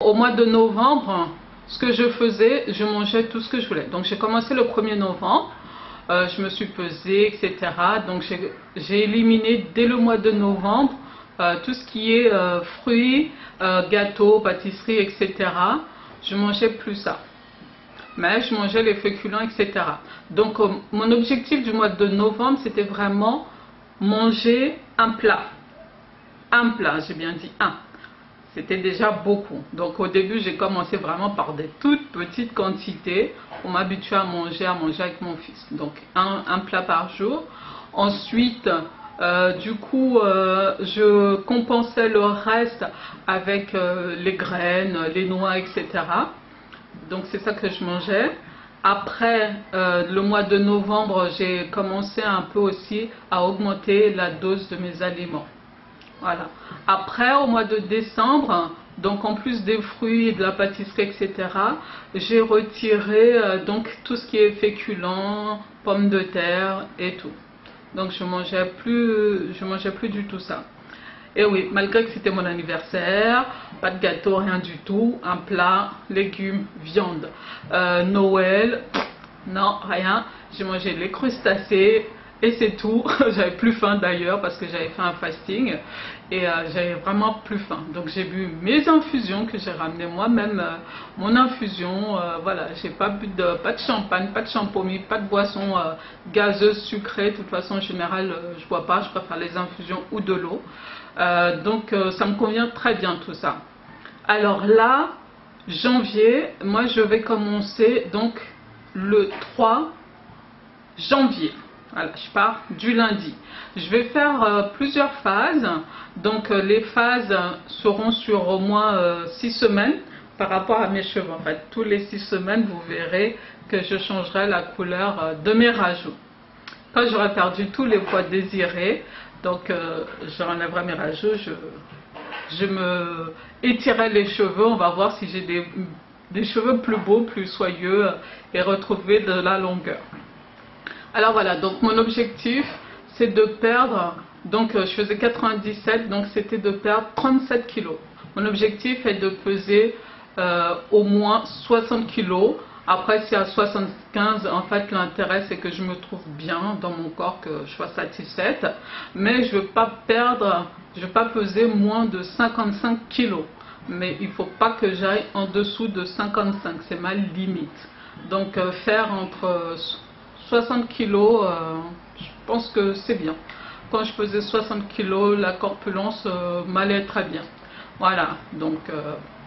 au mois de novembre, ce que je faisais, je mangeais tout ce que je voulais. Donc j'ai commencé le 1er novembre, je me suis pesée, etc. Donc j'ai éliminé dès le mois de novembre tout ce qui est fruits, gâteaux, pâtisseries, etc. Je mangeais plus ça. Mais je mangeais les féculents, etc. Donc mon objectif du mois de novembre, c'était vraiment manger un plat. Un plat, j'ai bien dit un. C'était déjà beaucoup. Donc au début, j'ai commencé vraiment par des toutes petites quantités pour m'habituer à manger avec mon fils. Donc un plat par jour. Ensuite, du coup, je compensais le reste avec les graines, les noix, etc. Donc c'est ça que je mangeais. Après le mois de novembre, j'ai commencé un peu aussi à augmenter la dose de mes aliments. Voilà. Après, au mois de décembre, donc en plus des fruits et de la pâtisserie, etc., j'ai retiré donc tout ce qui est féculent, pommes de terre et tout. Donc je mangeais plus du tout ça. Et oui, malgré que c'était mon anniversaire, pas de gâteau, rien du tout, un plat, légumes, viande. Noël, non, rien. J'ai mangé les crustacés et c'est tout. J'avais plus faim d'ailleurs parce que j'avais fait un fasting et j'avais vraiment plus faim. Donc j'ai bu mes infusions que j'ai ramené moi-même, mon infusion. Voilà, j'ai pas bu pas de champagne, pas de champomy, pas de boisson gazeuse, sucrée. De toute façon, en général, je bois pas. Je préfère les infusions ou de l'eau. Donc ça me convient très bien tout ça. Alors là, janvier, moi je vais commencer donc le 3 janvier. Voilà, je pars du lundi. Je vais faire plusieurs phases. Donc les phases seront sur au moins 6 semaines par rapport à mes cheveux. En fait, tous les 6 semaines, vous verrez que je changerai la couleur de mes rajouts. Quand j'aurai perdu tous les poids désirés, donc j'enlèverai mes rajouts, je me étirerai les cheveux, on va voir si j'ai des cheveux plus beaux, plus soyeux et retrouver de la longueur. Alors voilà, donc mon objectif c'est de perdre, donc je faisais 97, donc c'était de perdre 37 kilos. Mon objectif est de peser au moins 60 kilos. Après, si à 75, en fait, l'intérêt, c'est que je me trouve bien dans mon corps, que je sois satisfaite. Mais je ne veux pas perdre, je ne veux pas peser moins de 55 kilos. Mais il ne faut pas que j'aille en dessous de 55, c'est ma limite. Donc, faire entre 60 kilos, je pense que c'est bien. Quand je pesais 60 kilos, la corpulence m'allait très bien. Voilà, donc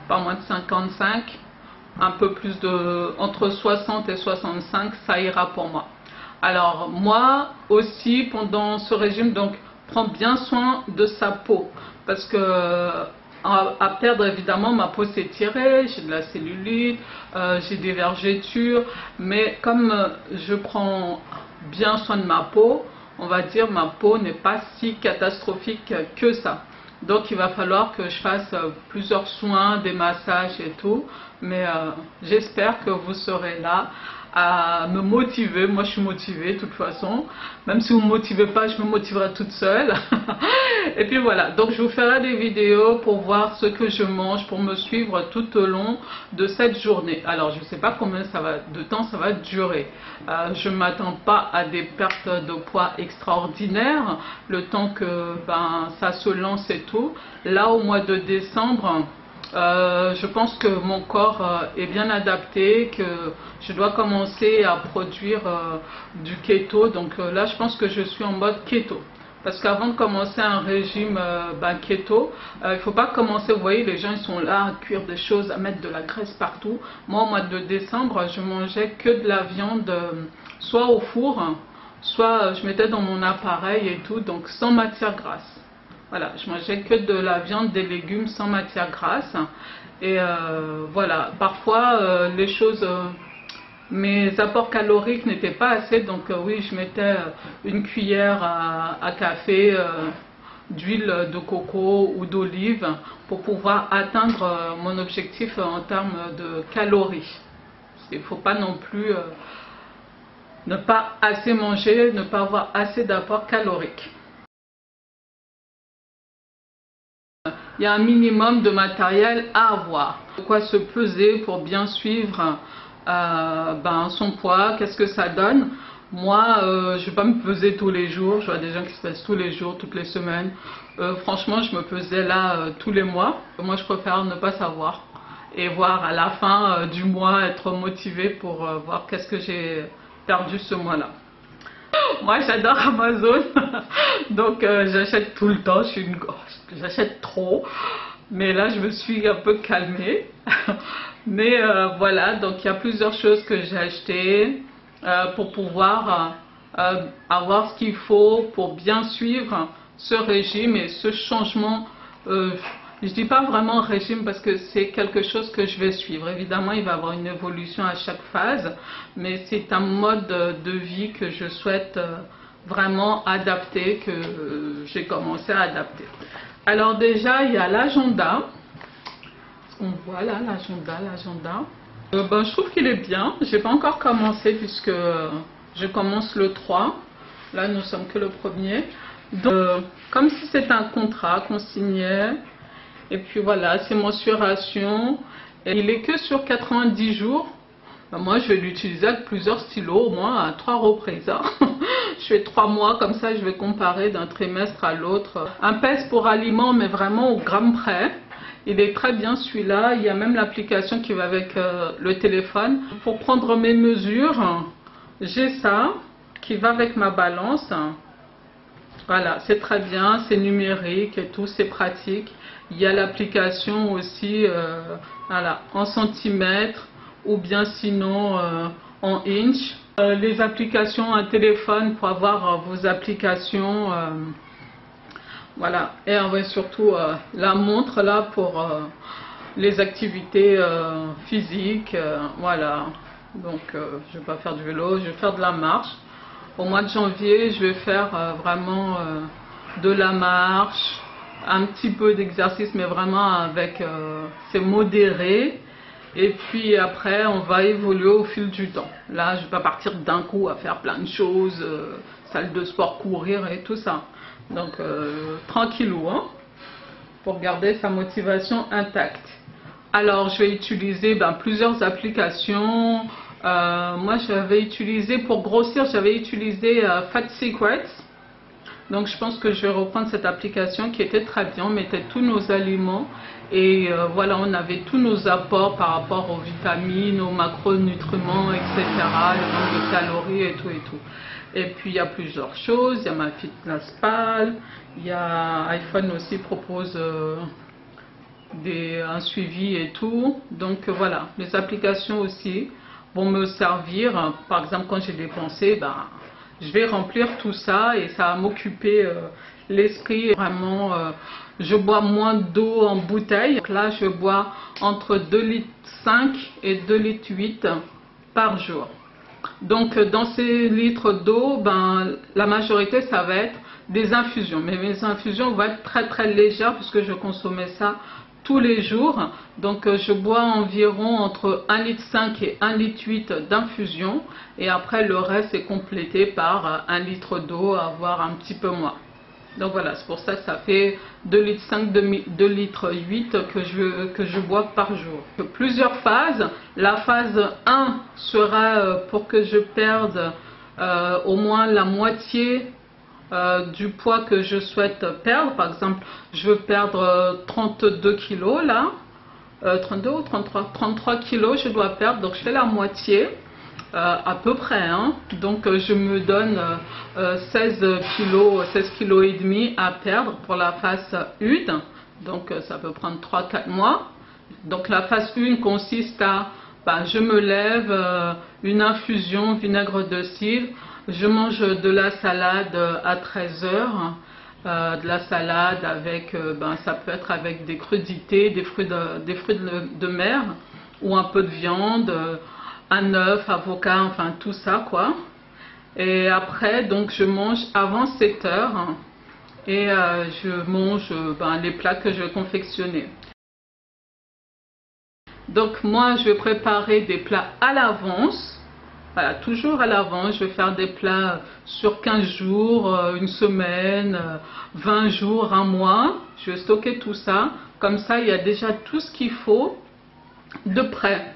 pas moins de 55. Un peu plus de entre 60 et 65, ça ira pour moi. Alors moi aussi pendant ce régime, donc prends bien soin de sa peau parce que à perdre évidemment ma peau s'est tirée, j'ai de la cellulite, j'ai des vergetures, mais comme je prends bien soin de ma peau, on va dire ma peau n'est pas si catastrophique que ça. Donc il va falloir que je fasse plusieurs soins, des massages et tout. Mais j'espère que vous serez là à me motiver. Moi je suis motivée de toute façon. Même si vous ne me motivez pas, je me motiverai toute seule. Et puis voilà, donc je vous ferai des vidéos pour voir ce que je mange, pour me suivre tout au long de cette journée. Alors je ne sais pas combien de temps ça va durer. Je ne m'attends pas à des pertes de poids extraordinaires, le temps que ça se lance et tout. Là au mois de décembre, je pense que mon corps est bien adapté, que je dois commencer à produire du keto. Donc là je pense que je suis en mode keto. Parce qu'avant de commencer un régime keto, il ne faut pas commencer, vous voyez, les gens ils sont là à cuire des choses, à mettre de la graisse partout. Moi, au mois de décembre, je mangeais que de la viande, soit au four, soit je mettais dans mon appareil et tout, donc sans matière grasse. Voilà, je mangeais que de la viande, des légumes sans matière grasse. Et voilà, parfois les choses... mes apports caloriques n'étaient pas assez, donc oui, je mettais une cuillère à café d'huile de coco ou d'olive pour pouvoir atteindre mon objectif en termes de calories. Il ne faut pas non plus ne pas assez manger, ne pas avoir assez d'apports caloriques. Il y a un minimum de matériel à avoir. Pourquoi se peser pour bien suivre son poids, qu'est-ce que ça donne? Moi, je ne vais pas me peser tous les jours. Je vois des gens qui se pesent tous les jours, toutes les semaines. Franchement, je me pesais là tous les mois. Moi, je préfère ne pas savoir et voir à la fin du mois, être motivée pour voir qu'est-ce que j'ai perdu ce mois-là. Moi, j'adore Amazon, donc j'achète tout le temps. J'achète trop, mais là, je me suis un peu calmée. Mais voilà, donc il y a plusieurs choses que j'ai achetées pour pouvoir avoir ce qu'il faut pour bien suivre ce régime et ce changement. Je dis pas vraiment régime parce que c'est quelque chose que je vais suivre. Évidemment, il va y avoir une évolution à chaque phase, mais c'est un mode de vie que je souhaite vraiment adapter, que j'ai commencé à adapter. Alors déjà, il y a l'agenda. On voit là l'agenda. Je trouve qu'il est bien. J'ai pas encore commencé puisque je commence le 3. Là, nous sommes que le 1er. Donc, comme si c'était un contrat qu'on signait. Et puis voilà, c'est mensuration. Et il est que sur 90 jours. Moi, je vais l'utiliser avec plusieurs stylos, au moins à 3 reprises. Hein. Je fais 3 mois, comme ça, je vais comparer d'un trimestre à l'autre. Un pèse pour aliments, mais vraiment au gramme près. Il est très bien celui-là. Il y a même l'application qui va avec le téléphone. Pour prendre mes mesures, j'ai ça qui va avec ma balance. Voilà, c'est très bien, c'est numérique et tout, c'est pratique. Il y a l'application aussi voilà, en centimètres ou bien sinon en inch. Les applications, un téléphone pour avoir vos applications. Voilà, et surtout la montre là pour les activités physiques. Voilà, donc je vais pas faire du vélo, je vais faire de la marche. Au mois de janvier, je vais faire vraiment de la marche, un petit peu d'exercice, mais vraiment avec, c'est modéré. Et puis après, on va évoluer au fil du temps. Là, je vais pas partir d'un coup à faire plein de choses, salle de sport, courir et tout ça. Donc, tranquillou, hein, pour garder sa motivation intacte. Alors, je vais utiliser plusieurs applications. Moi, j'avais utilisé, pour grossir, j'avais utilisé Fat Secrets. Donc, je pense que je vais reprendre cette application qui était très bien. On mettait tous nos aliments et voilà, on avait tous nos apports par rapport aux vitamines, aux macronutriments, etc. Le nombre de calories et tout et tout. Et puis, il y a plusieurs choses. Il y a MyFitnessPal. Il y a iPhone aussi propose un suivi et tout. Donc, voilà, les applications aussi vont me servir. Par exemple, quand j'ai dépensé, je vais remplir tout ça et ça va m'occuper l'esprit. Vraiment, je bois moins d'eau en bouteille. Donc là, je bois entre 2,5 litres et 2,8 litres par jour. Donc, dans ces litres d'eau, la majorité, ça va être des infusions. Mais mes infusions vont être très très légères puisque je consommais ça tous les jours. Donc je bois environ entre 1,5 litre et 1,8 litre d'infusion et après le reste est complété par 1 litre d'eau, voire un petit peu moins. Donc voilà, c'est pour ça que ça fait 2,5 litres, 2,8 litres que je bois par jour. Plusieurs phases. La phase 1 sera pour que je perde au moins la moitié du poids que je souhaite perdre. Par exemple, je veux perdre 32 kilos là, 32 ou 33 kilos je dois perdre, donc je fais la moitié à peu près, hein. Donc je me donne 16 kilos et demi à perdre pour la phase 1, donc ça peut prendre 3-4 mois. Donc la phase 1 consiste à je me lève, une infusion vinaigre de cidre. Je mange de la salade à 13 h, de la salade avec, ça peut être avec des crudités, des fruits de mer ou un peu de viande, un œuf, avocat, enfin tout ça quoi. Et après, donc je mange avant 7 h et je mange les plats que je vais confectionner. Donc moi, je vais préparer des plats à l'avance. Voilà, toujours à l'avance, je vais faire des plats sur 15 jours, une semaine, 20 jours, un mois. Je vais stocker tout ça. Comme ça, il y a déjà tout ce qu'il faut de près.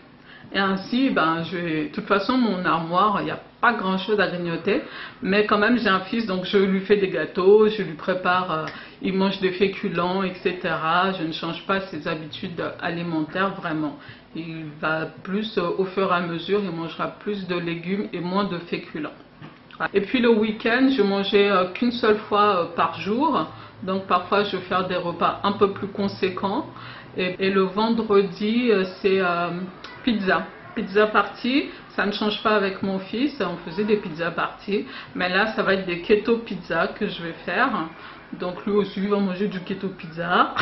Et ainsi, ben, de toute façon, mon armoire, il n'y a pas grand chose à grignoter. Mais quand même, j'ai un fils, donc je lui fais des gâteaux, je lui prépare, il mange des féculents, etc. Je ne change pas ses habitudes alimentaires vraiment. Il va plus, au fur et à mesure, il mangera plus de légumes et moins de féculents. Et puis le week-end, je mangeais qu'une seule fois par jour. Donc parfois, je vais faire des repas un peu plus conséquents. Et le vendredi, c'est pizza. Pizza party, ça ne change pas avec mon fils. On faisait des pizzas party. Mais là, ça va être des keto pizza que je vais faire. Donc lui aussi, il va manger du keto pizza.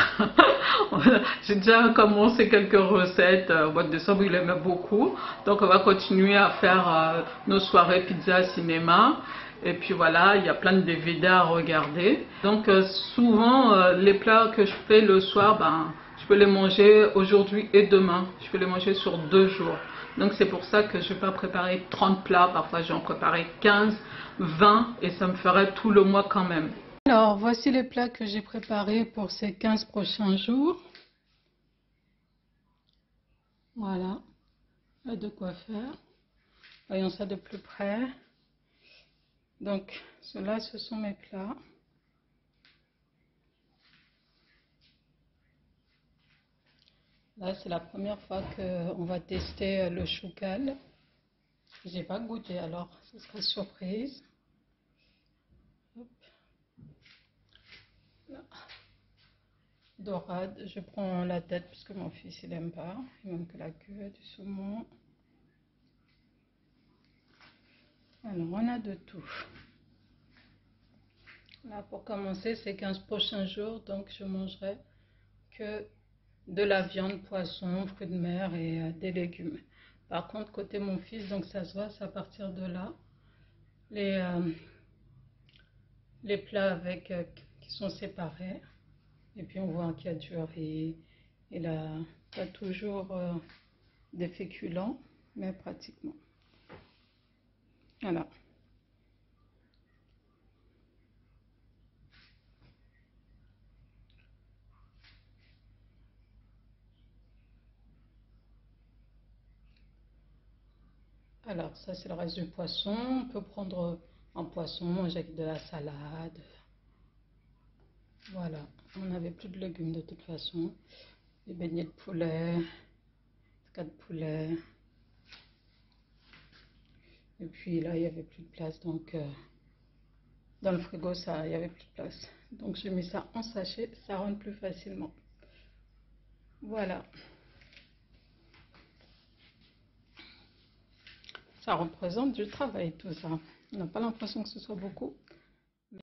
J'ai déjà commencé quelques recettes au mois de décembre, il aimait beaucoup. Donc on va continuer à faire nos soirées pizza cinéma. Et puis voilà, il y a plein de DVD à regarder. Donc souvent, les plats que je fais le soir, ben, je peux les manger aujourd'hui et demain. Je peux les manger sur 2 jours. Donc c'est pour ça que je ne vais pas préparer 30 plats. Parfois j'en préparais 15, 20 et ça me ferait tout le mois quand même. Alors, voici les plats que j'ai préparés pour ces 15 prochains jours. Voilà, il y a de quoi faire. Voyons ça de plus près. Donc, ceux-là, ce sont mes plats. Là, c'est la première fois qu'on va tester le choucal. J'ai pas goûté, alors ce sera surprise. Hop. Là. Dorade, je prends la tête parce que mon fils il aime pas. Il manque la queue du saumon. Alors, on a de tout. Là, pour commencer, ces 15 prochains jours, donc je mangerai que de la viande, poisson, fruits de mer et des légumes. Par contre, côté mon fils, donc ça se voit, c'est à partir de là. Les plats avec, qui sont séparés. Et puis on voit qu'il y a du riz. Il a pas toujours des féculents, mais pratiquement. Voilà. Alors, ça, c'est le reste du poisson. On peut prendre un poisson, manger avec de la salade. Voilà. On n'avait plus de légumes de toute façon. Des beignets de poulet, cas de poulet. Et puis là, il n'y avait plus de place. Donc, dans le frigo, il n'y avait plus de place. Donc, j'ai mis ça en sachet. Ça rentre plus facilement. Voilà. Ça représente du travail, tout ça. On n'a pas l'impression que ce soit beaucoup,